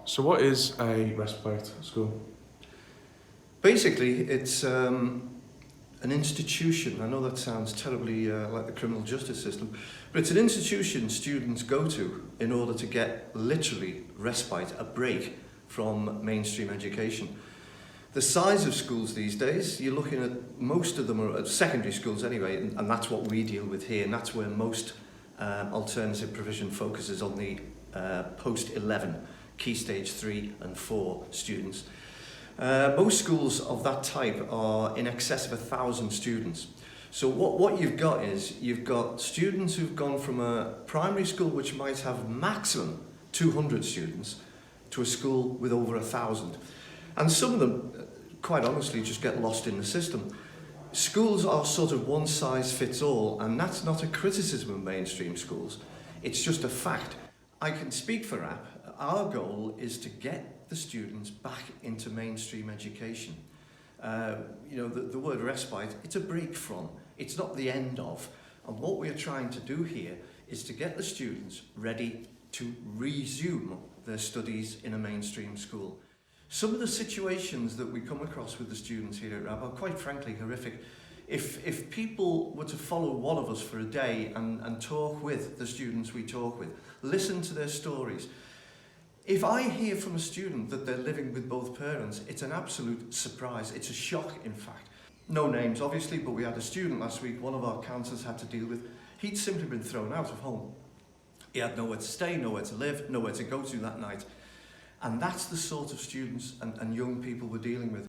So what is a respite school? Basically, it's an institution. I know that sounds terribly like the criminal justice system, but it's an institution students go to in order to get literally respite, a break from mainstream education. The size of schools these days, you're looking at most of them are at secondary schools anyway, and that's what we deal with here, and that's where most alternative provision focuses on the post-11, key stage 3 and 4 students. Most schools of that type are in excess of 1,000 students. So what you've got is, you've got students who've gone from a primary school which might have maximum 200 students to a school with over 1,000. And some of them, quite honestly, just get lost in the system. Schools are sort of one size fits all, and that's not a criticism of mainstream schools. It's just a fact. I can speak for RAP. Our goal is to get the students back into mainstream education. The word respite, it's a break from, it's not the end of. And what we're trying to do here is to get the students ready to resume their studies in a mainstream school. Some of the situations that we come across with the students here at RAP are quite frankly horrific. If people were to follow one of us for a day and talk with the students we talk with, listen to their stories. If I hear from a student that they're living with both parents, it's an absolute surprise. It's a shock, in fact. No names, obviously, but we had a student last week, one of our counsellors had to deal with. He'd simply been thrown out of home. He had nowhere to stay, nowhere to live, nowhere to go to that night. And that's the sort of students and young people we're dealing with.